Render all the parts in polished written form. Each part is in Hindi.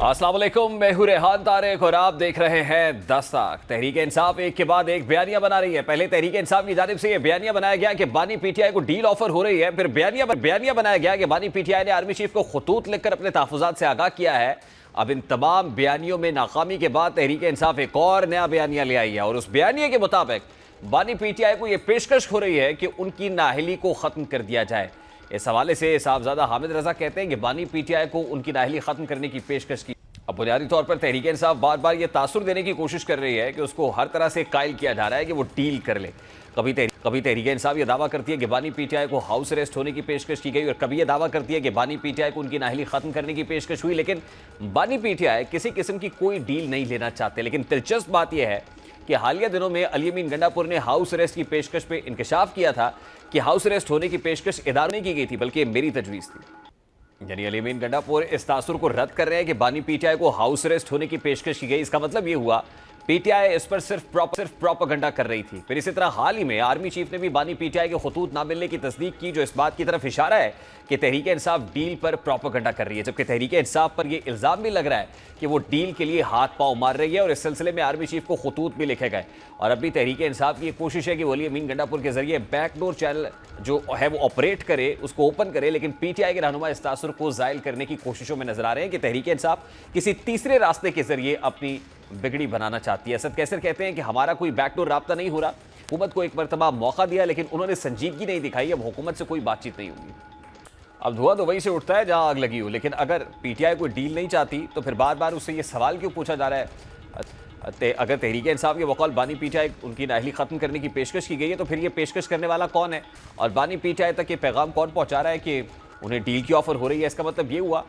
अस्सलाम वालेकुम, मैं हूं रेहान तारिक और आप देख रहे हैं दस्तक। तहरीक इंसाफ एक के बाद एक बयानिया बना रही है। पहले तहरीक इंसाफ की जानिब से यह बयानिया बनाया गया कि बानी पीटीआई को डील ऑफर हो रही है, फिर बयानिया बनाया गया कि बानी पीटीआई ने आर्मी चीफ को खतूत लिखकर अपने तहफ़्फ़ुज़ात से आगाह किया है। अब इन तमाम बयानियों में नाकामी के बाद तहरीक इंसाफ एक और नया बयानिया ले आई है और उस बयानिया के मुताबिक बानी पीटीआई को यह पेशकश हो रही है कि उनकी नाअहली को ख़त्म कर दिया जाए। इस हवाले से साहबजादा हामिद रजा कहते हैं कि बानी पीटीआई को उनकी नाअहली खत्म करने की पेशकश की। अब बुनियादी तौर पर तहरीक इंसाफ बार बार ये तासुर देने की कोशिश कर रही है कि उसको हर तरह से कायल किया जा रहा है कि वो डील कर ले। कभी तहरीक इंसाफ ये दावा करती है कि बानी पीटीआई को हाउस अरेस्ट होने की पेशकश की गई और कभी ये दावा करती है कि बानी पीटीआई को उनकी नाअहली खत्म करने की पेशकश हुई। लेकिन बानी पीटीआई किसी किस्म की कोई डील नहीं लेना चाहते। लेकिन दिलचस्प बात यह है कि हालिया दिनों में अली अमीन गंडापुर ने हाउस अरेस्ट की पेशकश पे इंकशाफ किया था कि हाउस अरेस्ट होने की पेशकश इदारों ने की गई थी, बल्कि मेरी तजवीज़ थी। यानी अली अमीन गंडापुर इस तासुर को रद्द कर रहे हैं कि बानी पीटीआई को हाउस अरेस्ट होने की पेशकश की गई। इसका मतलब यह हुआ पीटीआई इस पर सिर्फ प्रोपेगेंडा कर रही थी। फिर इसी तरह हाल ही में आर्मी चीफ ने भी बानी पीटीआई के खतूत ना मिलने की तस्दीक की, जो इस बात की तरफ इशारा है कि तहरीक इंसाफ डील पर प्रोपेगेंडा कर रही है। जबकि तहरीक इंसाफ पर यह इल्ज़ाम भी लग रहा है कि वो डील के लिए हाथ पांव मार रही है और इस सिलसिले में आर्मी चीफ को खतूत भी लिखे गए। और अब भी तहरीक इंसाफ की कोशिश है कि वो अली अमीन गंडापुर के जरिए बैकडोर चैनल जो है वो ऑपरेट करे, उसको ओपन करे। लेकिन पीटीआई के रहनुमा इस तासुर को जायल करने की कोशिशों में नजर आ रहे हैं कि तहरीक इंसाफ किसी तीसरे रास्ते के जरिए अपनी बिगड़ी बनाना चाहती है। असद कैसर कहते हैं कि हमारा कोई बैकडोर राब्ता नहीं हो रहा। हुकूमत को एक मरतबा मौका दिया लेकिन उन्होंने संजीदगी नहीं दिखाई। अब हुकूमत से कोई बातचीत नहीं होगी। अब धुआं तो वहीं से उठता है जहां आग लगी हो। लेकिन अगर पीटीआई कोई डील नहीं चाहती तो फिर बार बार उससे ये सवाल क्यों पूछा जा रहा है? अगर तहरीक इंसाफ के वक़ाल बानी पीटीआई उनकी नाअहली ख़त्म करने की पेशकश की गई है तो फिर ये पेशकश करने वाला कौन है और बानी पीटीआई तक ये पैगाम कौन पहुँचा रहा है कि उन्हें डील की ऑफ़र हो रही है? इसका मतलब ये हुआ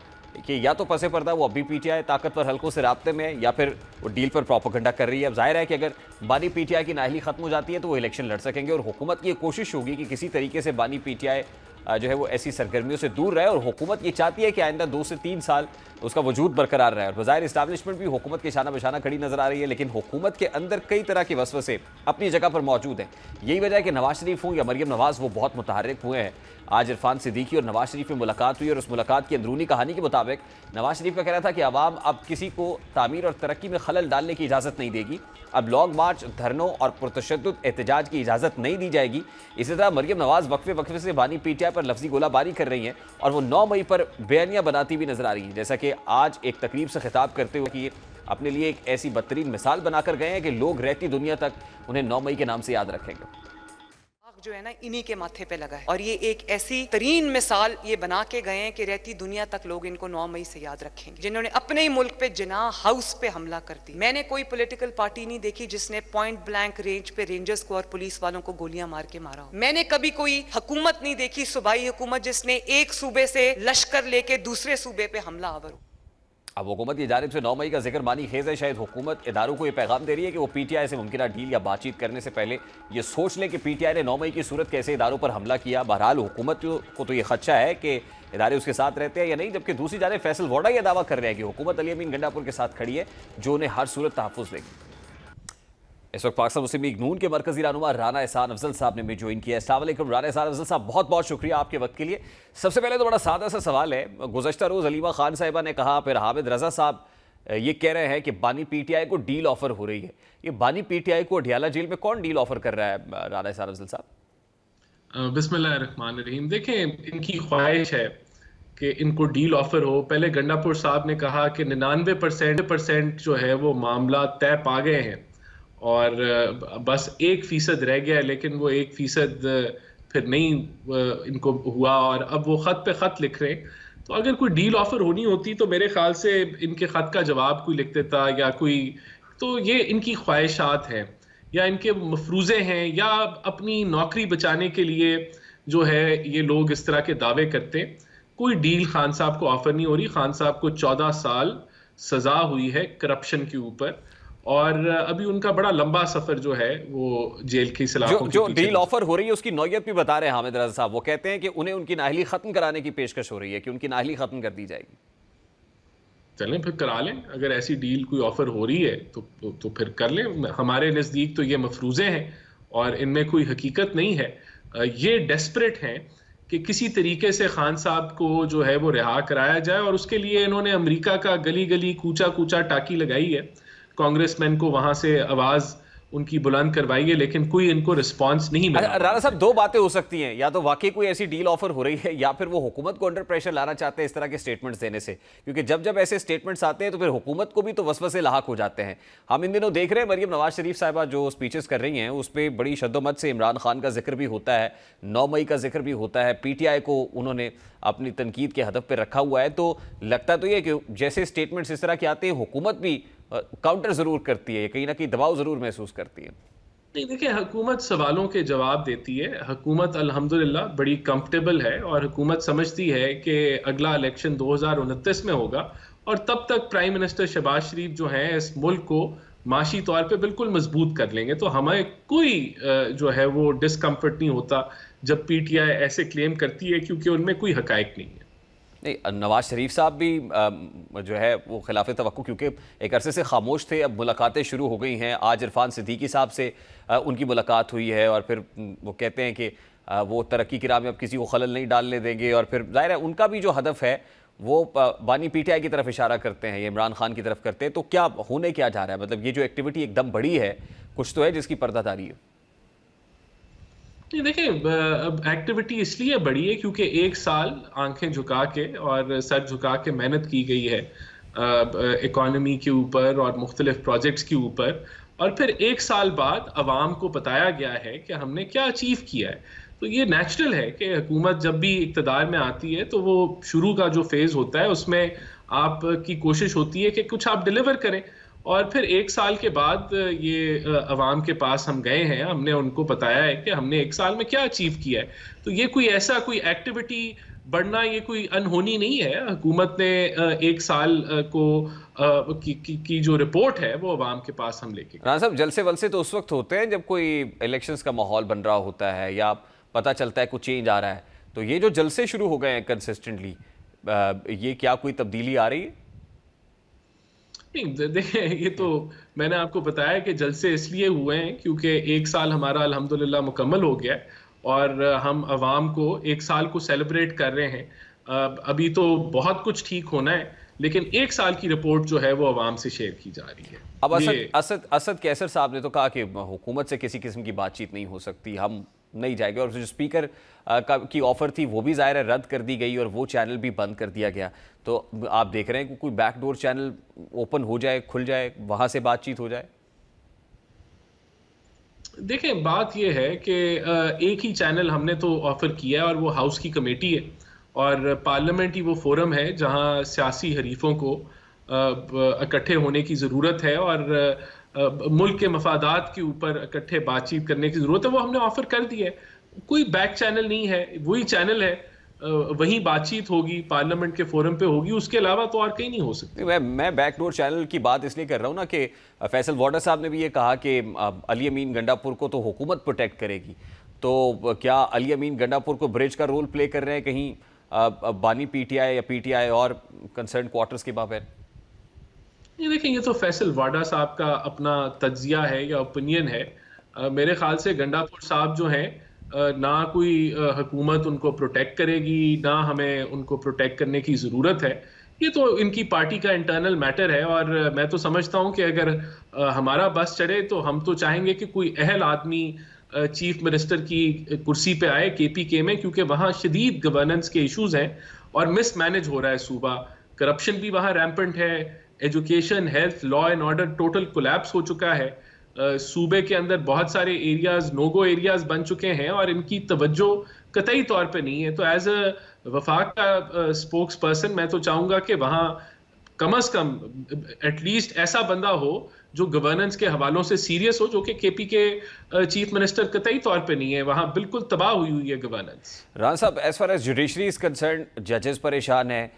कि या तो पसे पर्दा वो अभी पीटीआई ताकतवर हल्कों से राब्ते में है या फिर वो डील पर प्रोपेगेंडा कर रही है। अब जाहिर है कि अगर बानी पीटीआई की नाअहली खत्म हो जाती है तो वो इलेक्शन लड़ सकेंगे और हुकूमत की कोशिश होगी कि किसी तरीके से बानी पीटीआई जो है वो ऐसी सरगर्मियों से दूर रहे। और हुकूमत ये चाहती है कि आइंदा 2 से 3 साल उसका वजूद बरकरार रहे। और बज़ाहिर इस्टेब्लिशमेंट भी हुकूमत के शाना बशाना खड़ी नजर आ रही है, लेकिन हुकूमत के अंदर कई तरह के वसवसे अपनी जगह पर मौजूद हैं। यही वजह है कि नवाज शरीफ हों या मरियम नवाज, वो बहुत मुतहर्रिक हुए हैं। आज इरफान सिद्दीकी और नवाज शरीफ में मुलाकात हुई और उस मुलाकात की अंदरूनी कहानी के मुताबिक नवाज शरीफ का कहना था कि अवाम अब किसी को तामीर और तरक्की में खलल डालने की इजाज़त नहीं देगी। अब लॉन्ग मार्च, धरनों और पुरतशद्दुद एहतजाज की इजाज़त नहीं दी जाएगी। इसी तरह मरियम नवाज वक्फे से बानी पीटीआई पर लफ्जी गोलाबारी कर रही हैं और वो 9 मई पर बयानिया बनाती भी नजर आ रही हैं। जैसा कि आज एक तकरीब से खिताब करते हुए कि अपने लिए एक ऐसी बदतरीन मिसाल बनाकर गए हैं कि लोग रहती दुनिया तक उन्हें 9 मई के नाम से याद रखेंगे। जो है ना इन्हीं के माथे पे लगा है और ये एक ऐसी तरीन मिसाल ये बना के गए हैं कि रहती दुनिया तक लोग इनको 9 मई से याद रखेंगे, जिन्होंने अपने ही मुल्क पे जिनाह हाउस पे हमला कर दी। मैंने कोई पॉलिटिकल पार्टी नहीं देखी जिसने पॉइंट ब्लैंक रेंज पे रेंजर्स को और पुलिस वालों को गोलियां मार के मारा हो। मैंने कभी कोई हुकूमत नहीं देखी, सूबाई हुकूमत, जिसने एक सूबे से लश्कर लेके दूसरे सूबे पे हमला आवर हो। अब हुकूमत की जानिब से 9 मई का जिक्र मानी खेज है। शायद हुकूमत इदारों को यह पैगाम दे रही है कि वो पीटीआई से मुमकिन डील या बातचीत करने से पहले ये सोच लें कि पीटीआई ने 9 मई की सूरत कैसे इदारों पर हमला किया। बहरहाल हुकूमत को तो ये खदशा है कि इदारे उसके साथ रहते हैं या नहीं, जबकि दूसरी जानिब फैसल वोडा यह दावा कर रहे हैं कि हुकूमत अली अमीन गंडापुर के साथ खड़ी है, जो उन्हें हर सूरत तहफ़्फ़ुज़ देगी। इस वक्त पाकिस्तान मुस्लिम लीग नून के मरकजी रहनुमा राना एहसान अफजल साहब ने भी ज्वाइन किया। अस्सलाम वालेकुम राना एहसान अफजल साहब, बहुत बहुत शुक्रिया आपके वक्त के लिए। सबसे पहले तो बड़ा सादा सा सवाल है, गुज़श्ता रोज़ अलीमा खान साहिबा ने कहा, फिर हामिद रजा साहब ये कह रहे हैं कि बानी पीटीआई को डील ऑफर हो रही है। ये बानी पीटीआई को अडियाला जेल में कौन डील ऑफर कर रहा है राना एहसान अफजल साहब? बिस्मिल्लाहिर्रहमानिर्रहीम। देखें, इनकी ख्वाहिश है कि इनको डील ऑफर हो। पहले गंडापुर साहब ने कहा कि 99% जो है वो मामला तय पा गए हैं और बस 1% रह गया है, लेकिन वो 1% फिर नहीं इनको हुआ और अब वो ख़त पे ख़त लिख रहे हैं। तो अगर कोई डील ऑफर होनी होती तो मेरे ख्याल से इनके ख़त का जवाब कोई लिख देता या कोई, तो ये इनकी ख्वाहिशात हैं या इनके मफरूज़े हैं या अपनी नौकरी बचाने के लिए जो है ये लोग इस तरह के दावे करते हैं। कोई डील खान साहब को ऑफर नहीं हो रही। खान साहब को 14 साल सज़ा हुई है करप्शन के ऊपर और अभी उनका बड़ा लंबा सफर जो है वो जेल की सलाखों जो डील ऑफर हो रही है उसकी नौयत भी बता रहे हैं हामिद रजा साहब। वो कहते हैं कि उन्हें उनकी नाअहली खत्म कराने की पेशकश हो रही है कि उनकी नाअहली खत्म कर दी जाएगी। चलें फिर करा लें, अगर ऐसी डील कोई ऑफर हो रही है तो फिर कर लें। हमारे नज़दीक तो ये मफरूज़े हैं और इनमें कोई हकीकत नहीं है। ये डेस्परेट हैं कि किसी तरीके से खान साहब को जो है वो रिहा कराया जाए, और उसके लिए इन्होंने अमेरिका का गली गली कूचा कूचा टाकी लगाई है, कांग्रेसमैन को वहां से आवाज उनकी बुलंद करवाई है, लेकिन कोई इनको रिस्पांस नहीं मिला। राणा साहब, दो बातें हो सकती हैं, या तो वाकई कोई ऐसी डील ऑफर हो रही है, या फिर वो हुकूमत को अंडर प्रेशर लाना चाहते हैं इस तरह के स्टेटमेंट्स देने से, क्योंकि जब जब ऐसे स्टेटमेंट्स आते हैं तो फिर हुकूमत को भी तो वसवसे लाहक हो जाते हैं। हम इन दिनों देख रहे हैं मरियम नवाज शरीफ साहिबा जो स्पीचेस कर रही हैं उस पर बड़ी शद्दोमत से इमरान खान का जिक्र भी होता है, 9 मई का जिक्र भी होता है, पीटीआई को उन्होंने अपनी तनकीद के हदफ पर रखा हुआ है। तो लगता तो ये कि जैसे स्टेटमेंट्स इस तरह के आते हैं हुकूमत भी काउंटर जरूर करती है, कहीं ना कहीं दबाव जरूर महसूस करती है। नहीं, देखिए, हुकूमत सवालों के जवाब देती है। हुकूमत अल्हम्दुलिल्लाह बड़ी कंफर्टेबल है, और हुकूमत समझती है कि अगला इलेक्शन 2029 में होगा, और तब तक प्राइम मिनिस्टर शहबाज शरीफ जो हैं इस मुल्क को माशी तौर पे बिल्कुल मजबूत कर लेंगे। तो हमें कोई जो है वो डिस्कम्फर्ट नहीं होता जब पीटीआई ऐसे क्लेम करती है, क्योंकि उनमें कोई हकायक नहीं है। नहीं, नवाज शरीफ साहब भी जो है वो खिलाफ तवक्कुह, क्योंकि एक अरसे से खामोश थे, अब मुलाकातें शुरू हो गई हैं। आज इरफान सिद्दीकी साहब से उनकी मुलाकात हुई है, और फिर वो कहते हैं कि वो तरक्की की राह में अब किसी को खलल नहीं डालने देंगे, और फिर जाहिर है उनका भी जो हदफ है वो बानी पीटीआई की तरफ इशारा करते हैं, ये इमरान खान की तरफ करते हैं। तो क्या होने क्या जा रहा है, मतलब ये जो एक्टिविटी एकदम बड़ी है, कुछ तो है जिसकी पर्दादारी है? नहीं, देखिए, अब एक्टिविटी इसलिए बड़ी है क्योंकि एक साल आंखें झुका के और सर झुका के मेहनत की गई है इकोनॉमी के ऊपर और मुख्तलिफ प्रोजेक्ट्स के ऊपर, और फिर एक साल बाद अवाम को बताया गया है कि हमने क्या अचीव किया है। तो ये नेचुरल है कि हुकूमत जब भी इक़्तिदार में आती है तो वो शुरू का जो फेज़ होता है उसमें आपकी कोशिश होती है कि कुछ आप डिलीवर करें, और फिर एक साल के बाद ये अवाम के पास हम गए हैं, हमने उनको बताया है कि हमने एक साल में क्या अचीव किया है। तो ये कोई ऐसा कोई एक्टिविटी बढ़ना ये कोई अनहोनी नहीं है। हुकूमत ने एक साल की जो रिपोर्ट है वो अवाम के पास हम लेके। राणा साहब, जलसे वलसे तो उस वक्त होते हैं जब कोई इलेक्शंस का माहौल बन रहा होता है या पता चलता है कुछ चेंज आ रहा है, तो ये जो जलसे शुरू हो गए हैं कंसिस्टेंटली, ये क्या कोई तब्दीली आ रही है? नहीं, देखिए, ये तो मैंने आपको बताया कि जलसे इसलिए हुए हैं क्योंकि एक साल हमारा अल्हम्दुलिल्लाह मुकम्मल हो गया है, और हम अवाम को एक साल को सेलिब्रेट कर रहे हैं। अभी तो बहुत कुछ ठीक होना है, लेकिन एक साल की रिपोर्ट जो है वो अवाम से शेयर की जा रही है। अब असद कैसर साहब ने तो कहा कि हुकूमत से किसी किस्म की बातचीत नहीं हो सकती, हम नहीं जाएंगे, और जो स्पीकर की ऑफर थी वो भी ज़ाहिर है रद्द कर दी गई, और वो चैनल भी बंद कर दिया गया। तो आप देख रहे हैं कि कोई बैकडोर चैनल ओपन हो जाए, खुल जाए, वहां से बातचीत हो जाए? देखें, बात यह है कि एक ही चैनल हमने तो ऑफर किया है, और वो हाउस की कमेटी है, और पार्लियामेंट ही वो फोरम है जहां सियासी हरीफों को इकट्ठे होने की ज़रूरत है, और मुल्क के मफादात के ऊपर इकट्ठे बातचीत करने की ज़रूरत है। वो हमने ऑफर कर दिया है, कोई बैक चैनल नहीं है, वही चैनल है, वहीं बातचीत होगी, पार्लियामेंट के फोरम पे होगी, उसके अलावा तो और कहीं नहीं हो सकती। मैं बैकडोर चैनल की बात इसलिए कर रहा हूँ ना कि फैसल वाडा साहब ने भी ये कहा कि अली अमीन गंडापुर को तो हुकूमत प्रोटेक्ट करेगी, तो क्या अली अमीन गंडापुर को ब्रिज का रोल प्ले कर रहे हैं कहीं बानी पीटीआई या पीटीआई और कंसर्न क्वार्टर्स के बाबत? ये देखिए, ये तो फैसल वाडा साहब का अपना तज्जिया है या ओपिनियन है। मेरे ख्याल से गंडापुर साहब जो हैं, ना कोई हुकूमत उनको प्रोटेक्ट करेगी, ना हमें उनको प्रोटेक्ट करने की ज़रूरत है। ये तो इनकी पार्टी का इंटरनल मैटर है, और मैं तो समझता हूँ कि अगर हमारा बस चढ़े तो हम तो चाहेंगे कि कोई अहल आदमी चीफ मिनिस्टर की कुर्सी पे आए केपीके में, क्योंकि वहाँ शदीद गवर्नेंस के इश्यूज हैं और मिसमैनेज हो रहा है सूबा। करप्शन भी वहाँ रैम्पेंट है, education, health, law and order total collapse हो चुका है। सूबे के अंदर बहुत सारे एरियाज नोगो एरियाज बन चुके हैं, और इनकी तवज्जो कतई तौर पे नहीं है। तो एज अ वफाक का स्पोक्स पर्सन मैं तो चाहूंगा कि वहाँ कम से कम एटलीस्ट ऐसा बंदा हो जो गवर्नेंस के हवालों से सीरियस हो, जो कि केपी के चीफ मिनिस्टर कतई तौर पे नहीं है। वहाँ बिल्कुल तबाह हुई है गवर्नेंस। राणा साहब, as far as judiciary is concern, जजेस परेशान हैं,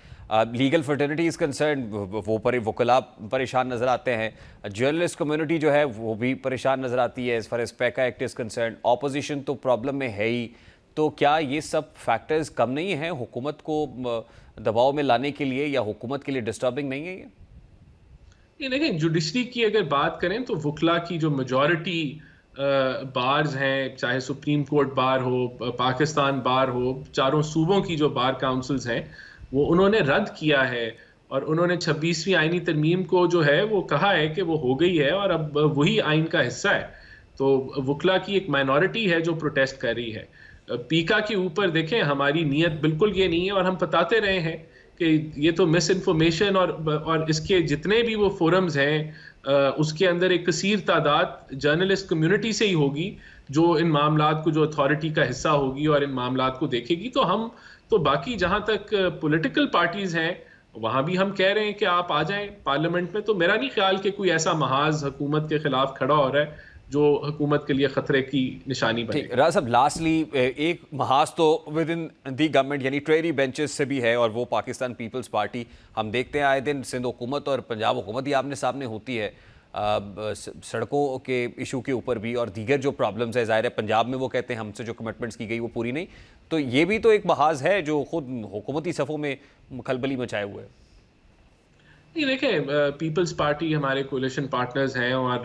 लीगल फर्टर्निटी इज कंसर्न, वो वकला परेशान नजर आते हैं, जर्नलिस्ट कम्युनिटी जो है वो भी परेशान नजर आती है, as far as PECA act is concern, opposition तो प्रॉब्लम में है ही। तो क्या ये सब फैक्टर्स कम नहीं हैं हुकूमत को दबाव में लाने के लिए, या हुकूमत के लिए डिस्टर्बिंग नहीं है ये? देखिए, जुडिशरी की अगर बात करें तो वकला की जो मेजॉरिटी बार्स हैं, चाहे सुप्रीम कोर्ट बार हो, पाकिस्तान बार हो, चारों सूबों की जो बार काउंसिल्स हैं, वो उन्होंने रद्द किया है और उन्होंने 26वीं आईनी तरमीम को जो है वो कहा है कि वो हो गई है और अब वही आइन का हिस्सा है। तो वकला की एक माइनॉरिटी है जो प्रोटेस्ट कर रही है। पीका के ऊपर देखें, हमारी नीयत बिल्कुल ये नहीं है और हम बताते रहे हैं कि ये तो मिस इन्फॉर्मेशन और इसके जितने भी वो फोरम्स हैं उसके अंदर एक कसीर तादाद जर्नलिस्ट कम्युनिटी से ही होगी जो इन मामलात को, जो अथॉरिटी का हिस्सा होगी और इन मामलात को देखेगी। तो हम तो बाकी जहां तक पॉलिटिकल पार्टीज हैं वहां भी हम कह रहे हैं कि आप आ जाएं पार्लियामेंट में। तो मेरा नहीं ख्याल कि कोई ऐसा महाज हुकूमत के खिलाफ खड़ा हो रहा है जो हुकूमत के लिए खतरे की निशानी बने। राजा साहब, लास्टली एक महाज तो विद इन दी गवर्नमेंट यानी ट्रेरी बेंचेस से भी है और वो पाकिस्तान पीपल्स पार्टी। हम देखते हैं आए दिन सिंध हुकूमत और पंजाब हुकूमत ही आमने सामने होती है सड़कों के इशू के ऊपर भी, और दीगर जो प्रॉब्लम्स है, ज़ाहिर है पंजाब में वो कहते हैं हमसे जो कमिटमेंट्स की गई वो पूरी नहीं। तो ये भी तो एक महाज है जो खुद हुकूमती सफ़ों में खलबली मचाए हुए है। नहीं, देखें, पीपल्स पार्टी हमारे कोलिशन पार्टनर्स हैं और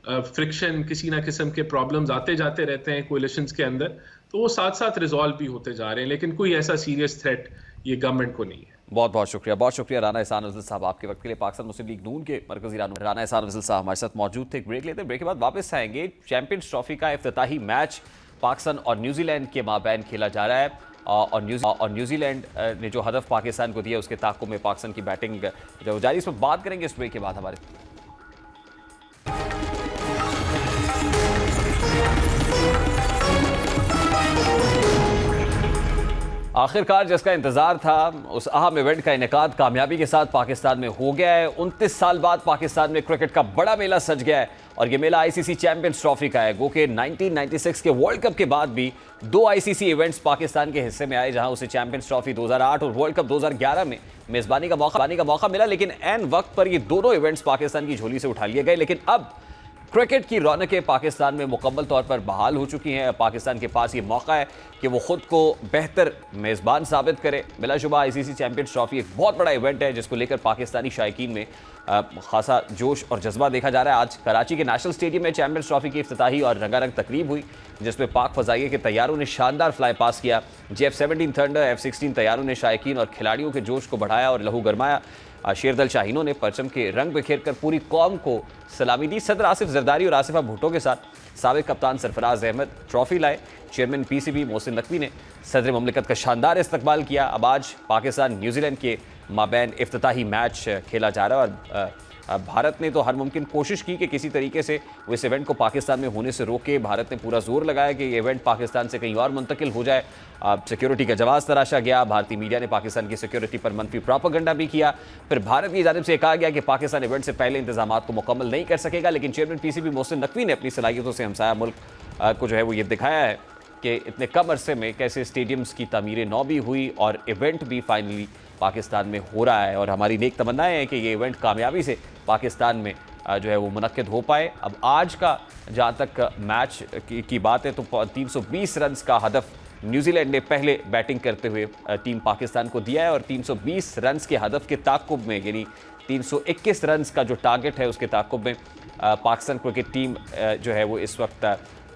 फ्रिक्शन, किसी ना किस्म के प्रॉब्लम्स आते जाते रहते हैं कोलिशंस के अंदर, तो वो साथ साथ रिजॉल्व भी होते जा रहे हैं, लेकिन कोई ऐसा सीरियस थ्रेट ये गवर्नमेंट को नहीं है। बहुत बहुत शुक्रिया राना एहसान अफजल साहब आपके वक्त के लिए। पाकिस्तान मुस्लिम लीग नून के मरकजी राना एहसान अफजल साहब हमारे साथ मौजूद थे। ब्रेक लेते हैं, ब्रेक के बाद वापस आएंगे। चैंपियंस ट्रॉफी का इफ्तिताही मैच पाकिस्तान और न्यूजीलैंड के माबैन खेला जा रहा है और न्यूजीलैंड ने जो हदफ पाकिस्तान को दिया उसके ताक़ुब में पाकिस्तान की बैटिंग जो जारी, इस पर बात करेंगे इस ब्रेक के बाद। हमारे आखिरकार जिसका इंतजार था उस अहम इवेंट का इनेकाद कामयाबी के साथ पाकिस्तान में हो गया है। 29 साल बाद पाकिस्तान में क्रिकेट का बड़ा मेला सज गया है और ये मेला आईसीसी चैंपियंस ट्रॉफी का है। गो के 1996 के वर्ल्ड कप के बाद भी 2 आईसीसी इवेंट्स पाकिस्तान के हिस्से में आए, जहां उसे चैंपियंस ट्रॉफी 2008 और वर्ल्ड कप 2011 में मेजबानी का मौका मिला, लेकिन ऐन वक्त पर ये दोनों इवेंट्स पाकिस्तान की झोली से उठा लिए गए। लेकिन अब क्रिकेट की रौनकें पाकिस्तान में मुकम्मल तौर पर बहाल हो चुकी हैं। पाकिस्तान के पास ये मौका है कि वो खुद को बेहतर मेज़बान साबित करे। बिलाशुबा आईसीसी चैंपियंस ट्रॉफी एक बहुत बड़ा इवेंट है जिसको लेकर पाकिस्तानी शायकीन में खासा जोश और जज्बा देखा जा रहा है। आज कराची के नेशनल स्टेडियम में चैंपियंस ट्रॉफी की इफ्तिताही और रंगारंग तकरीब हुई, जिसमें पाक फ़ज़ाइये के तैयारों ने शानदार फ्लाई पास किया। F-17 थंडर, F-16 तैयारों ने शायकीन और खिलाड़ियों के जोश को बढ़ाया और लहू गरमाया। शेरदल शाहीनों ने परचम के रंग बिखेर कर पूरी कौम को सलामी दी। सदर आसिफ जरदारी और आसिफा भुट्टो के साथ साबिक कप्तान सरफराज अहमद ट्रॉफी लाए। चेयरमैन पीसीबी मोहसिन नकवी ने सदर ममलिकत का शानदार इस्तकबाल किया। अब आज पाकिस्तान न्यूजीलैंड के माबैन इफ्तिताही मैच खेला जा रहा है और भारत ने तो हर मुमकिन कोशिश की कि किसी तरीके से वो इस इवेंट को पाकिस्तान में होने से रोके। भारत ने पूरा जोर लगाया कि ये इवेंट पाकिस्तान से कहीं और मुंतकिल हो जाए। सिक्योरिटी का जवाब तराशा गया। भारतीय मीडिया ने पाकिस्तान की सिक्योरिटी पर मनफी प्रोपेगेंडा भी किया। फिर भारत की जानिब से कहा गया कि पाकिस्तान इवेंट से पहले इंतजामात को मुकम्मल नहीं कर सकेगा, लेकिन चेयरमैन पीसीबी मोहसिन नकवी ने अपनी सलाहियतों से हमसाया मुल्क को जो है वो ये दिखाया है कि इतने कम अरसे में कैसे स्टेडियम्स की तामीरें नौ भी हुई और इवेंट भी फाइनली पाकिस्तान में हो रहा है। और हमारी नेक तमन्नाएं हैं कि ये इवेंट कामयाबी से पाकिस्तान में जो है वो मुनक्किद हो पाए। अब आज का जहाँ तक मैच की बात है तो 320 रन का हदफ न्यूजीलैंड ने पहले बैटिंग करते हुए टीम पाकिस्तान को दिया है और 320 रन के हदफ के ताक़ुब में, यानी 321 रन का जो टारगेट है उसके ताक़ुब में पाकिस्तान क्रिकेट टीम जो है वो इस वक्त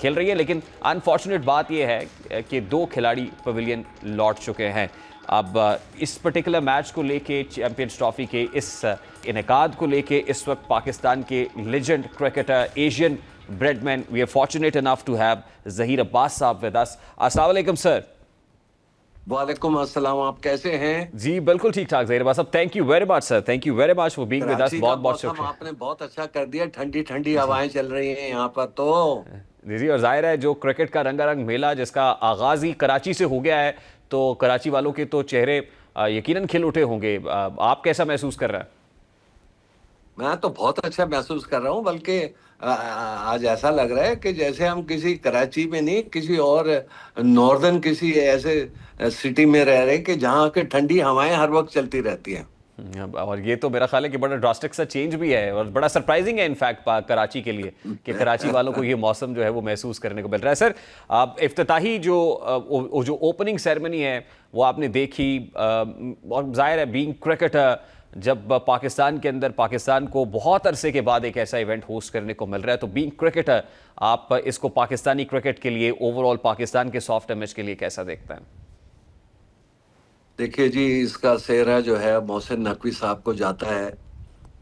खेल रही है। लेकिन अनफॉर्चुनेट बात यह है कि 2 खिलाड़ी पवेलियन लौट चुके हैं। अब इस पर्टिकुलर मैच को लेके, चैंपियंस ट्रॉफी के इस इनेकाद को लेके इस वक्त पाकिस्तान के legend cricketer, Asian Bradman, we are fortunate enough to have Zaheer Abbas साहब विद अस। अस्सलाम वालेकुम सर। वालेकुम अस्सलाम, आप कैसे हैं? जी बिल्कुल ठीक ठाक ज़हीर अब्बास साहब, thank you very much sir, thank you very much for being with us. बहुत बहुत शुक्रिया। आपने बहुत अच्छा कर दिया, ठंडी ठंडी हवाएं चल रही हैं यहाँ पर तो जी। और जाहिर है जो क्रिकेट का रंगारंग मेला जिसका आगाज़ ही कराची से हो गया है, तो कराची वालों के तो चेहरे यकीनन खिल उठे होंगे। आप कैसा महसूस कर रहे हैं? मैं तो बहुत अच्छा महसूस कर रहा हूँ, बल्कि आज ऐसा लग रहा है कि जैसे हम किसी कराची में नहीं, किसी और नॉर्दर्न किसी ऐसे सिटी में रह रहे कि जहाँ के ठंडी हवाएं हर वक्त चलती रहती हैं। और ये तो मेरा ख्याल है कि बड़ा ड्रास्टिक सा चेंज भी है और बड़ा सरप्राइजिंग है इनफैक्ट कराची के लिए कि कराची वालों को ये मौसम जो है वो महसूस करने को मिल रहा है। सर, इफ्तिताही जो ओपनिंग सेरेमनी है वो आपने देखी और जाहिर है बीइंग क्रिकेटर जब पाकिस्तान के अंदर पाकिस्तान को बहुत अरसे के बाद एक ऐसा इवेंट होस्ट करने को मिल रहा है, तो बीइंग क्रिकेटर आप इसको पाकिस्तानी क्रिकेट के लिए, ओवरऑल पाकिस्तान के सॉफ्ट इमेज के लिए कैसा देखते हैं? देखिए जी, इसका सेहरा जो है मोहसिन नकवी साहब को जाता है।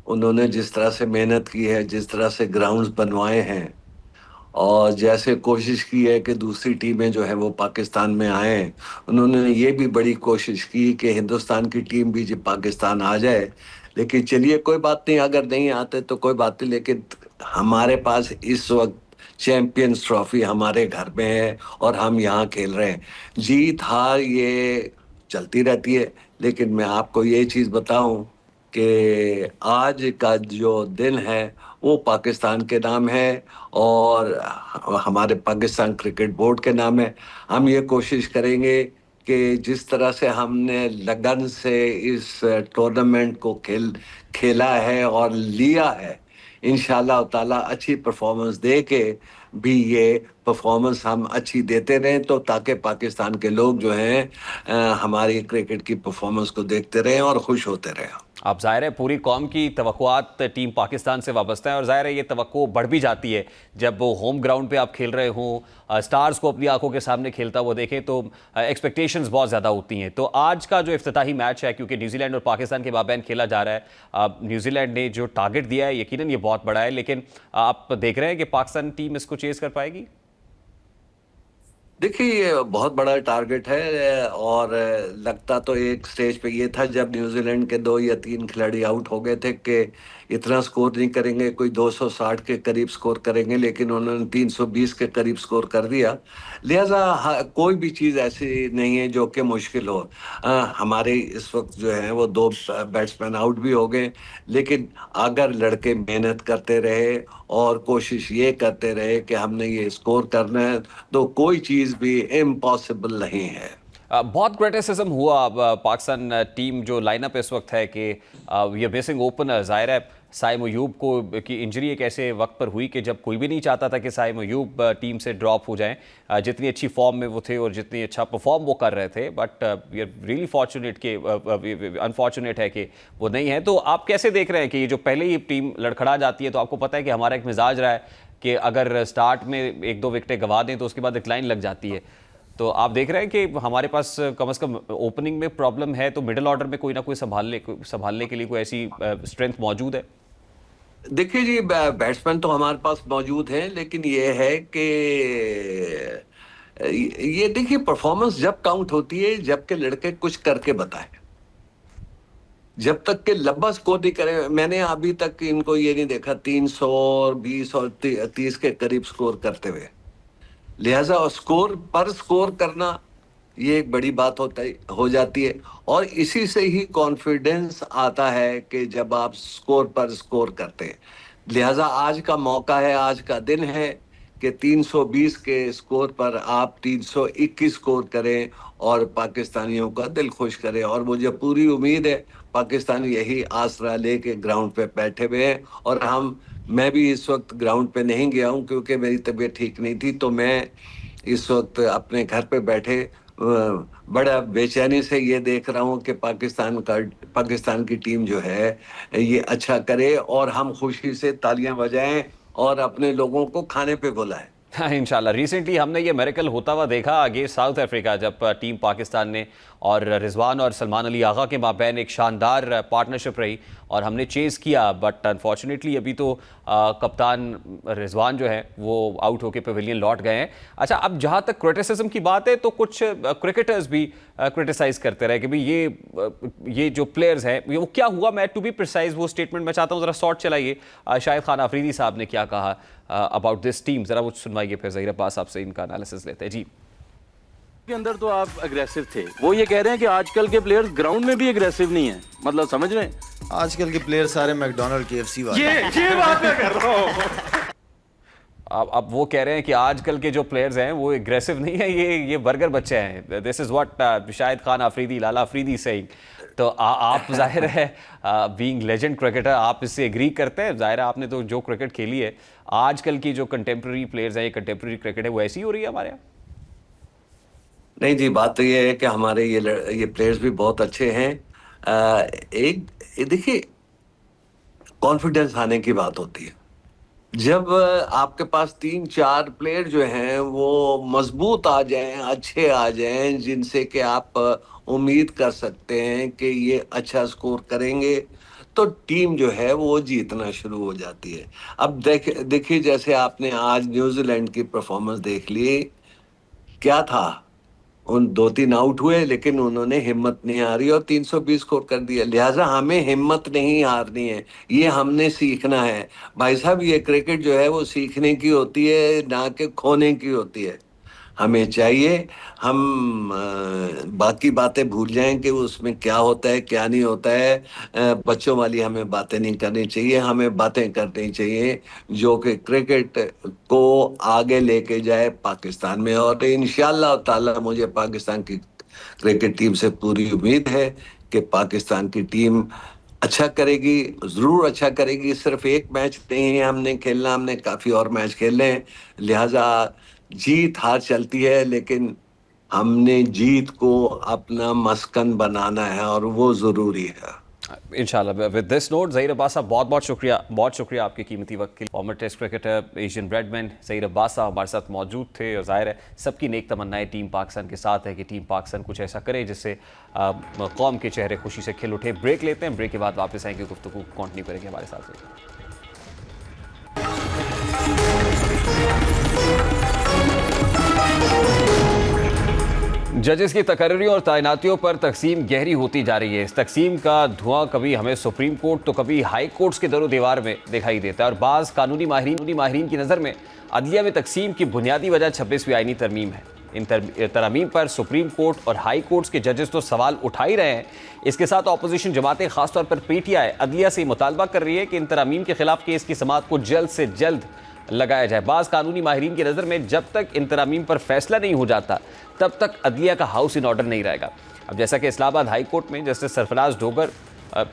उन्होंने जिस तरह से मेहनत की है, जिस तरह से ग्राउंड्स बनवाए हैं और जैसे कोशिश की है कि दूसरी टीमें जो है वो पाकिस्तान में आए, उन्होंने ये भी बड़ी कोशिश की कि हिंदुस्तान की टीम भी जब पाकिस्तान आ जाए। लेकिन चलिए कोई बात नहीं, अगर नहीं आते तो कोई बात नहीं, लेकिन हमारे पास इस वक्त चैंपियंस ट्रॉफी हमारे घर में है और हम यहाँ खेल रहे हैं। जीत हार ये चलती रहती है, लेकिन मैं आपको ये चीज़ बताऊं कि आज का जो दिन है वो पाकिस्तान के नाम है और हमारे पाकिस्तान क्रिकेट बोर्ड के नाम है। हम ये कोशिश करेंगे कि जिस तरह से हमने लगन से इस टूर्नामेंट को खेला है और लिया है, इंशाल्लाह ताला अच्छी परफॉर्मेंस दे के भी ये परफॉर्मेंस हम अच्छी देते रहें, तो ताकि पाकिस्तान के लोग जो हैं हमारी क्रिकेट की परफॉर्मेंस को देखते रहें और खुश होते रहें। अब ज़ाहिर है पूरी कौम की तवक्कुआत टीम पाकिस्तान से वाबस्ता है और ज़ाहिर है ये तवक्को बढ़ भी जाती है जब वो होम ग्राउंड पे आप खेल रहे हों, स्टार्स को अपनी आंखों के सामने खेलता हुआ देखें, तो एक्सपेक्टेशंस बहुत ज़्यादा होती हैं। तो आज का जो इफ्तिताही मैच है, क्योंकि न्यूजीलैंड और पाकिस्तान के माबैन खेला जा रहा है, न्यूजीलैंड ने जो टारगेट दिया है यकीनन ये बहुत बड़ा है, लेकिन आप देख रहे हैं कि पाकिस्तान टीम इसको चेज़ कर पाएगी? देखिए ये बहुत बड़ा टारगेट है और लगता तो एक स्टेज पे ये था जब न्यूजीलैंड के 2 या 3 खिलाड़ी आउट हो गए थे कि इतना स्कोर नहीं करेंगे, कोई 260 के करीब स्कोर करेंगे, लेकिन उन्होंने 320 के करीब स्कोर कर दिया। लिहाजा कोई भी चीज़ ऐसी नहीं है जो कि मुश्किल हो। हमारे इस वक्त जो है वो 2 बैट्समैन आउट भी हो गए, लेकिन अगर लड़के मेहनत करते रहे और कोशिश ये करते रहे कि हमने ये स्कोर करना है, तो कोई चीज़ भी इम्पॉसिबल नहीं है। बहुत क्रिटिसिज्म हुआ पाकिस्तान टीम जो लाइनअप इस वक्त है कि ये मिसिंग ओपनर, ज़ाहिर है साइम अयूब को की इंजरी एक ऐसे वक्त पर हुई कि जब कोई भी नहीं चाहता था कि साइम अयूब टीम से ड्रॉप हो जाएं, जितनी अच्छी फॉर्म में वो थे और जितनी अच्छा परफॉर्म वो कर रहे थे, बट ये रियली फॉर्चुनेट के अनफॉर्चुनेट है कि वो नहीं है। तो आप कैसे देख रहे हैं कि ये जो पहले ही टीम लड़खड़ा जाती है, तो आपको पता है कि हमारा एक मिजाज रहा है कि अगर स्टार्ट में 1-2 विकेटें गंवा दें तो उसके बाद डिक्लाइन लग जाती है, तो आप देख रहे हैं कि हमारे पास कम से कम ओपनिंग में प्रॉब्लम है, तो मिडिल ऑर्डर में कोई ना कोई संभालने के लिए कोई ऐसी स्ट्रेंथ मौजूद है? देखिए जी, बैट्समैन तो हमारे पास मौजूद हैं, लेकिन ये है कि ये देखिए परफॉर्मेंस जब काउंट होती है जबकि लड़के कुछ करके बताएं। जब तक के लंबा स्कोर नहीं करे, मैंने अभी तक इनको ये नहीं देखा 320 और 30 के करीब स्कोर करते हुए। लिहाजा स्कोर करना ये एक बड़ी बात हो जाती है और इसी से ही कॉन्फिडेंस आता है कि जब आप स्कोर पर स्कोर करते हैं। लिहाजा आज का मौका है, आज का दिन है कि 320 के स्कोर पर आप 321 स्कोर करें और पाकिस्तानियों का दिल खुश करें। और मुझे पूरी उम्मीद है पाकिस्तानी यही आसरा लेके ग्राउंड पे बैठे हुए हैं और मैं भी इस वक्त ग्राउंड पे नहीं गया हूं क्योंकि मेरी तबीयत ठीक नहीं थी, तो मैं इस वक्त अपने घर पे बैठे बड़ा बेचैनी से ये देख रहा हूँ कि पाकिस्तान की टीम जो है ये अच्छा करे और हम खुशी से तालियां बजाएं और अपने लोगों को खाने पे बुलाएं। हाँ, इंशाल्लाह। रिसेंटली हमने ये मेरेकल होता हुआ देखा अगेंस्ट साउथ अफ्रीका, जब टीम पाकिस्तान ने और रिजवान और सलमान अली आगा के माबैन एक शानदार पार्टनरशिप रही और हमने चेज़ किया, बट अनफॉर्चुनेटली अभी तो कप्तान रिजवान जो है वो आउट होकर पवेलियन लौट गए हैं। अच्छा, अब जहाँ तक क्रिटिसिज्म की बात है, तो कुछ क्रिकेटर्स भी क्रिटिसाइज़ करते रहे कि भाई ये जो प्लेयर्स हैं वो क्या हुआ। मैं टू बी प्रिसाइज वो स्टेटमेंट मैं चाहता हूँ ज़रा शॉर्ट चलाइए। शाहिद खान अफरीदी साहब ने क्या कहा अबाउट दिस टीम, ज़रा वो सुनवाइए, फिर ज़हीर अब्बास आपसे इनका एनालिसिस लेते हैं। जी, के अंदर तो आप अग्रेसिव थे, वो ये कह रहे हैं कि आजकल के प्लेयर्स ग्राउंड में भी अग्रेसिव नहीं है, मतलब समझ रहे हैं? आजकल के प्लेयर सारे मैकडॉनल्ड KFC वाले। ये बात मैं कर रहा हूँ। अब वो कह रहे हैं कि आजकल के जो प्लेयर्स हैं वो एग्रेसिव नहीं है, ये बर्गर बच्चे हैं। This is what Shahid Khan Afridi, Lala Afridi saying. तो आप जाहिर है बीइंग लेजेंड क्रिकेटर आप इससे एग्री करते हैं? जाहिर है आपने तो जो क्रिकेट खेली है, आजकल की जो कंटेम्प्रेरी प्लेयर्स हैं, ये कंटेम्प्रेरी क्रिकेट है, वो ऐसी हो रही है हमारे यहाँ? नहीं जी, बात तो ये है कि हमारे ये प्लेयर्स भी बहुत अच्छे हैं। ये देखिए, कॉन्फिडेंस आने की बात होती है। जब आपके पास 3-4 प्लेयर जो हैं वो मजबूत आ जाएं, अच्छे आ जाएं, जिनसे कि आप उम्मीद कर सकते हैं कि ये अच्छा स्कोर करेंगे, तो टीम जो है वो जीतना शुरू हो जाती है। अब देखिए, जैसे आपने आज न्यूजीलैंड की परफॉर्मेंस देख ली, क्या था, उन 2-3 आउट हुए लेकिन उन्होंने हिम्मत नहीं हारी और 320 स्कोर कर दिया। लिहाजा हमें हिम्मत नहीं हारनी है, ये हमने सीखना है। भाई साहब, ये क्रिकेट जो है वो सीखने की होती है, ना कि खोने की होती है। हमें चाहिए हम बाकी बातें भूल जाएं कि उसमें क्या होता है क्या नहीं होता है। बच्चों वाली हमें बातें नहीं करनी चाहिए, हमें बातें करनी चाहिए जो कि क्रिकेट को आगे लेके जाए पाकिस्तान में। और इंशाल्लाह ताला मुझे पाकिस्तान की क्रिकेट टीम से पूरी उम्मीद है कि पाकिस्तान की टीम अच्छा करेगी, जरूर अच्छा करेगी। सिर्फ एक मैच नहीं है हमने खेलना, हमने काफी और मैच खेलने हैं। लिहाजा जीत हार चलती है, लेकिन हमने जीत को अपना मस्कन बनाना है और वो जरूरी है। इंशाल्लाह। With this note, Zaheer Abbas साहब, बहुत शुक्रिया आपके कीमती वक्त के लिए। Former test cricketer, Asian Bradman Zaheer Abbas साहब हमारे साथ मौजूद थे। और ज़ाहिर है सबकी नेक तमन्नाएं टीम पाकिस्तान के साथ है कि टीम पाकिस्तान कुछ ऐसा करे जिससे कौम के चेहरे खुशी से खिल उठे। ब्रेक लेते हैं, ब्रेक के बाद वापस आएंगे, गुफ्तगू कंटिन्यू करेंगे हमारे साथ। जजेस की तकर्री और तैनातियों पर तकसीम गहरी होती जा रही है। इस तकसीम का धुआं कभी हमें सुप्रीम कोर्ट तो कभी हाई कोर्ट्स के दरो दीवार में दिखाई देता है। और बाज़ कानूनी माहिरीन की नज़र में अदलिया में तकसीम की बुनियादी वजह 26वीं आईनी तरमीम है। इन तरमीम पर सुप्रीम कोर्ट और हाई कोर्ट्स के जजेस तो सवाल उठा ही रहे हैं। इसके साथ अपोजिशन जमातें, खासतौर पर पीटीआई, अदलिया से मुतालबा कर रही है कि इन तरमीम के खिलाफ केस की समाअत को जल्द से जल्द लगाया जाए। बाज़ कानूनी माहिरीन की नज़र में जब तक इन तरामीम पर फैसला नहीं हो जाता तब तक अदलिया का हाउस इन ऑर्डर नहीं रहेगा। अब जैसा कि इस्लामाबाद हाई कोर्ट में जस्टिस सरफराज डोगर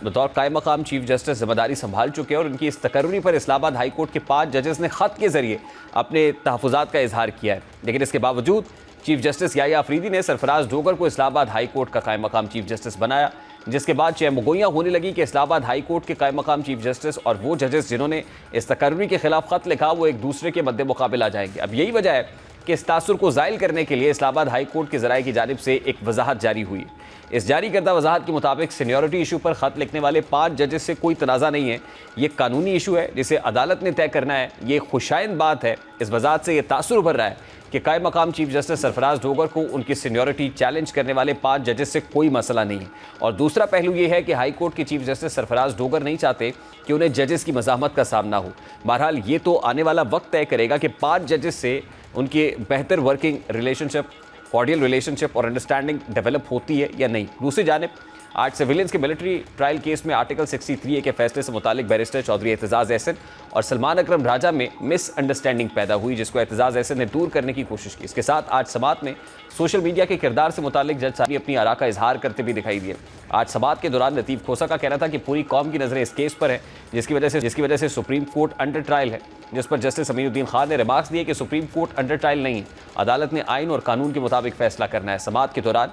बतौर कायम मकाम चीफ जस्टिस जिम्मेदारी संभाल चुके हैं और उनकी इस तकर्री पर इस्लामाबाद हाई कोर्ट के 5 जजेस ने ख़त के ज़रिए अपने तहफ़्फ़ुज़ात का इजहार किया है। लेकिन इसके बावजूद चीफ जस्टिस याहिया अफरीदी ने सरफराज डोगर को इस्लामाबाद हाई कोर्ट का कायम मकाम चीफ जस्टिस बनाया, जिसके बाद चहमगोइयाँ होने लगी कि इस्लामाबाद हाई कोर्ट के कायम मकाम चीफ जस्टिस और वो जजेस जिन्होंने इस तकर्री के खिलाफ ख़त लिखा वो एक दूसरे के मद्दे मुकाबिल आ जाएंगे। अब यही वजह है कि इस तासुर को ज़ाइल करने के लिए इस्लामाबाद हाई कोर्ट के ज़राए की जानिब से एक वजाहत जारी हुई। इस जारी करदा वजाहत के मुताबिक सीनियरिटी इशू पर ख़त लिखने वाले 5 जजेस से कोई तनाज़ा नहीं है। ये कानूनी इशू है जिसे अदालत ने तय करना है। ये खुशाइंद बात है। इस वजाहत से ये तासुर उभर रहा है कि कायम मकाम चीफ जस्टिस सरफराज डोगर को उनकी सीनियरिटी चैलेंज करने वाले 5 जजेस से कोई मसला नहीं है। और दूसरा पहलू ये है कि हाई कोर्ट के चीफ जस्टिस सरफराज डोगर नहीं चाहते कि उन्हें जजेस की मज़ाहमत का सामना हो। बहरहाल ये तो आने वाला वक्त तय करेगा कि 5 जजेस से उनके बेहतर वर्किंग रिलेशनशिप, कॉर्डियल रिलेशनशिप और अंडरस्टैंडिंग डेवलप होती है या नहीं। दूसरी जानिब आज सिविलियंस के मिलिट्री ट्रायल केस में आर्टिकल 63A के फैसले से मुतालिक बैरिस्टर चौधरी एतजाज़ एहसन और सलमान अकरम राजा में मिसअंडरस्टैंडिंग पैदा हुई, जिसको एतजाज़ एहसन ने दूर करने की कोशिश की। इसके साथ आज समाअत में सोशल मीडिया के किरदार से मुतालिक जज साहब अपनी आरा का इजहार करते भी दिखाई दिए। आज समाअत के दौरान लतीफ़ खोसा का कहना था कि पूरी कौम की नज़रें इस केस पर है, जिसकी वजह से सुप्रीम कोर्ट अंडर ट्रायल है, जिस पर जस्टिस अमीनुद्दीन खान ने रिमार्क्स दिए कि सुप्रीम कोर्ट अंडर ट्रायल नहीं है, अदालत ने आइन और कानून के मुताबिक फैसला करना है। समाअत के दौरान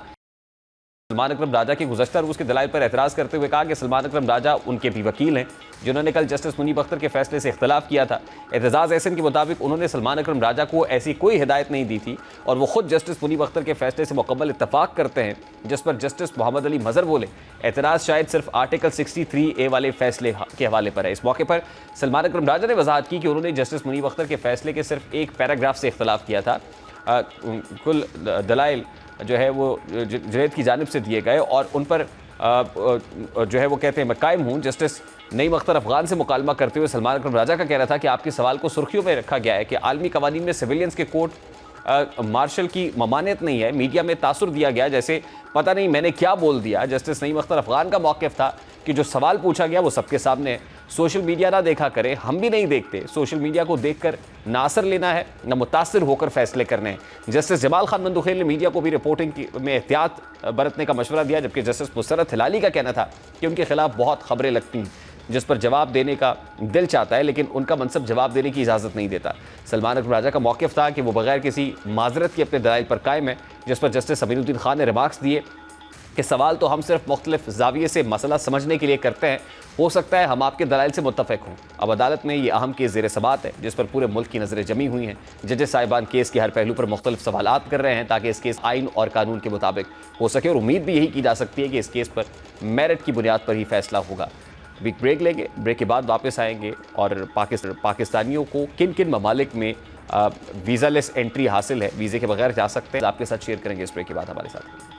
सलमान अकरम राजा के गुज़श्ता रोज़ के दलाइल पर एतराज़ करते हुए कहा कि सलमान अकरम राजा उनके भी वकील हैं, जिन्होंने कल जस्टिस मुनीब अख्तर के फैसले से इख्तलाफ किया था। एतजाज़ एहसन के मुताबिक उन्होंने सलमान अकरम राजा को ऐसी कोई हिदायत नहीं दी थी और वो खुद जस्टिस मुनीब अख्तर के फैसले से मुकम्मल इत्तफाक करते हैं, जिस पर जस्टिस मोहम्मद अली मज़हर बोले एतराज़ शायद सिर्फ आर्टिकल 63A वाले फैसले के हवाले पर है। इस मौके पर सलमान अकरम राजा ने वजाहत की कि उन्होंने जस्टिस मुनीब अख्तर के फैसले के सिर्फ एक पैराग्राफ से इख्तलाफ किया था। कुल दलाइल जो है वो जुनैद की जानिब से दिए गए और उन पर जो है वो कहते हैं मैं कायम हूँ। जस्टिस नईम अख्तर अफगान से मुकालमा करते हुए सलमान अकरम राजा का कहना था कि आपके सवाल को सुर्खियों में रखा गया है कि आलमी कवानीन में सिविलियंस के कोर्ट मार्शल की ममानियत नहीं है, मीडिया में तासुर दिया गया जैसे पता नहीं मैंने क्या बोल दिया। जस्टिस नईम अख्तर अफगान का मौक़िफ़ था कि जो सवाल पूछा गया वो सबके सामने है, सोशल मीडिया ना देखा करे, हम भी नहीं देखते, सोशल मीडिया को देखकर ना असर लेना है ना मुतासिर होकर फैसले करने हैं। जस्टिस जमाल खान मंदुखेल ने मीडिया को भी रिपोर्टिंग में एहतियात बरतने का मशवरा दिया, जबकि जस्टिस मुसरत हिलाली का कहना था कि उनके खिलाफ बहुत खबरें लगती हैं जिस पर जवाब देने का दिल चाहता है लेकिन उनका मनसब जवाब देने की इजाज़त नहीं देता। सलमान अकरम राजा का मौक़िफ़ था कि वो बगैर किसी माजरत के अपने दलाइल पर कायम है, जिस पर जस्टिस अमीनुद्दीन खान ने रिमार्क्स दिए कि सवाल तो हम सिर्फ मुख्तलिफ जाविये से मसला समझने के लिए करते हैं, हो सकता है हम आपके दलाइल से मुत्तफ़िक हों। अब अदालत में ये अहम केस ज़ेर समाअत है जिस पर पूरे मुल्क की नज़रें जमी हुई हैं। जजेस साहिबान केस के हर पहलू पर मुख्तलिफ सवालात कर रहे हैं ताकि इस केस आइन और कानून के मुताबिक हो सके, और उम्मीद भी यही की जा सकती है कि इस केस पर मेरिट की बुनियाद पर ही फैसला होगा। बिग ब्रेक लेंगे, ब्रेक के बाद वापस आएंगे और पाकिस्तानियों को किन किन ममालिक में वीज़ा लेस एंट्री हासिल है, वीज़े के बगैर जा सकते हैं, आपके साथ शेयर करेंगे इस ब्रेक के बाद हमारे साथ।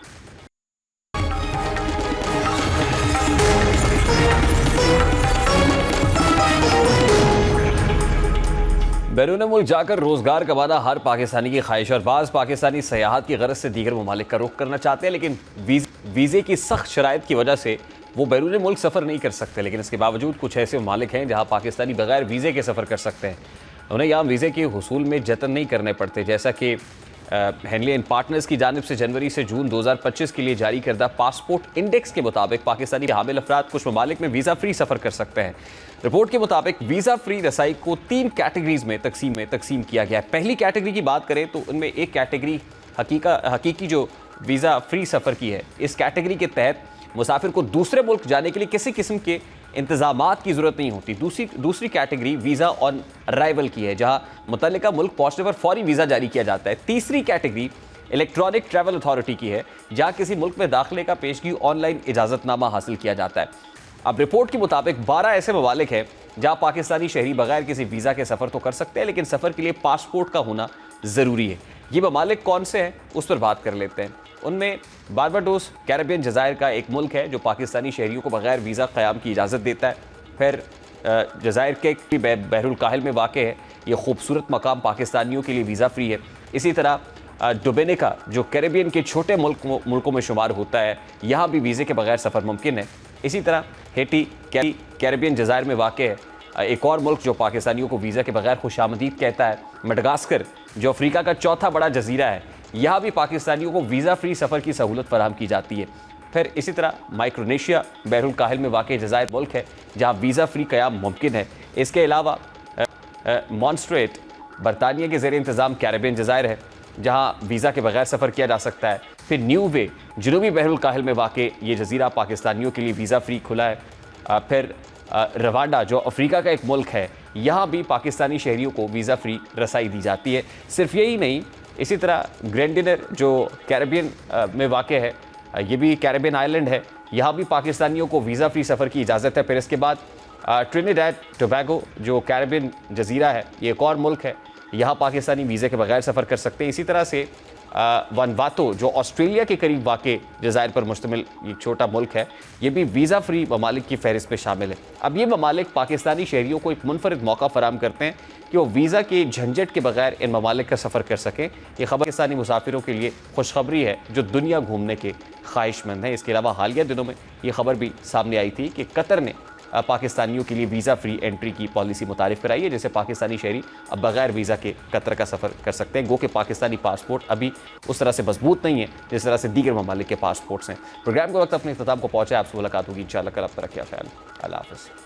बैरून मुल्क जाकर रोजगार कमाना हर पाकिस्तानी की ख्वाहिश, और बाज़ पाकिस्तानी सयाहत की गरज से दीगर ममालिक का रुख करना चाहते हैं, लेकिन वीज़े की सख्त शराइत की वजह से वो बैरून मुल्क सफ़र नहीं कर सकते। लेकिन इसके बावजूद कुछ ऐसे ममालिक हैं जहाँ पाकिस्तानी बगैर वीज़े के सफ़र कर सकते हैं। उन्हें यहाँ वीज़े के हुसूल में जतन नहीं करने पड़ते, जैसा कि हेनली एंड पार्टनर्स की जानिब से जनवरी से जून 2025 के लिए जारी करदा पासपोर्ट इंडेक्स के मुताबिक पाकिस्तानी हामिल अफराद कुछ ममालिक में वीज़ा फ्री सफ़र कर सकते हैं। रिपोर्ट के मुताबिक वीज़ा फ्री रसाई को 3 कैटेगरीज में तकसीम किया गया है। पहली कैटेगरी की बात करें तो उनमें एक कैटेगरी हकीकी जो वीज़ा फ्री सफ़र की है। इस कैटेगरी के तहत मुसाफिर को दूसरे मुल्क जाने के लिए किसी किस्म के इंतजामात की ज़रूरत नहीं होती। दूसरी कैटेगरी वीज़ा ऑन अराइवल की है, जहाँ मुतल्लिका मुल्क पहुँचने पर फौरी वीज़ा जारी किया जाता है। तीसरी कैटेगरी इलेक्ट्रॉनिक ट्रैवल अथॉरिटी की है, जहाँ किसी मुल्क में दाखिले का पेशगी ऑनलाइन इजाज़तनामा हासिल किया जाता है। अब रिपोर्ट के मुताबिक 12 ऐसे ममालिक हैं जहाँ पाकिस्तानी शहरी बगैर किसी वीज़ा के सफ़र तो कर सकते हैं, लेकिन सफ़र के लिए पासपोर्ट का होना ज़रूरी है। ये ममालिक कौन से हैं उस पर बात कर लेते हैं। उनमें बारबाडोस कैरेबियन जज़ायर का एक मुल्क है जो पाकिस्तानी शहरियों को बगैर वीज़ा क़याम की इजाज़त देता है। फिर जज़ायर के बहरुल काहिल में वाक़ है, ये खूबसूरत मकाम पाकिस्तानियों के लिए वीज़ा फ्री है। इसी तरह डोमिनिका जो कैरेबियन के छोटे मुल्कों में शुमार होता है, यहाँ भी वीज़े के बगैर सफ़र मुमकिन है। इसी तरह हेटी कैरेबियन जज़ायर में वाक़ है एक और मुल्क जो पाकिस्तानियों को वीज़ा के बगैर खुशामदीद कहता है। मडगास्कर जो अफ्रीका का चौथा बड़ा जजीरा है, यहाँ भी पाकिस्तानियों को वीज़ा फ्री सफ़र की सहूलत फराहम की जाती है। फिर इसी तरह माइक्रोनेशिया बहरुल काहिल में वाक़ जज़ायर मुल्क है जहाँ वीज़ा फ्री क़याम मुमकिन है। इसके अलावा मॉन्स्ट्रेट बरतानिया के ज़ेर इंतज़ाम कैरेबियन जज़ायर है जहाँ वीज़ा के बगैर सफ़र किया जा सकता है। फिर न्यू वे जनूबी बहरुल काहिल में वाक़ ये जज़ीरा पाकिस्तानियों के लिए वीज़ा फ्री खुला है। फिर रवांडा जो अफ्रीका का एक मुल्क है, यहाँ भी पाकिस्तानी शहरियों को वीज़ा फ्री रसाई दी जाती है। सिर्फ यही नहीं, इसी तरह ग्रेंडिनर जो कैरेबियन में वाक़ है, ये भी कैरेबियन आइलैंड है, यहाँ भी पाकिस्तानियों को वीज़ा फ्री सफ़र की इजाज़त है। फिर इसके बाद ट्रिनिडाड टोबैगो जो कैरेबियन जज़ीरा है, ये एक और मुल्क है, यहाँ पाकिस्तानी वीज़े के बगैर सफ़र कर सकते हैं। इसी तरह से वनवातो जो ऑस्ट्रेलिया के करीब वाक़ जज़ायर पर मुश्तमिल एक छोटा मुल्क है, ये भी वीज़ा फ्री ममालिक की फहरिस्त में शामिल है। अब ये ममालिक पाकिस्तानी शहरियों को एक मुनफरिद मौका फराहम करते हैं कि वो वीज़ा के झंझट के बगैर इन ममालिक का सफ़र कर सकें। ये खबर पाकिस्तानी मुसाफिरों के लिए खुशखबरी है जो दुनिया घूमने के ख्वाहिशमंद हैं। इसके अलावा हालिया दिनों में ये खबर भी सामने आई थी कि कतर ने पाकिस्तानियों के लिए वीज़ा फ्री एंट्री की पॉलिसी मुतारिफ कराई है, जिससे पाकिस्तानी शहरी अब बगैर वीज़ा के कतर का सफ़र कर सकते हैं। गो कि पाकिस्तानी पासपोर्ट अभी उस तरह से मजबूत नहीं है जिस तरह से दीगर ममालिक के पासपोर्ट्स हैं। प्रोग्राम के वक्त अपने इख्तिताम को पहुँचा, आपसे मुलाकात होगी इंशाअल्लाह। कल आप रखिए ख्याल। अल्लाह हाफ़िज़।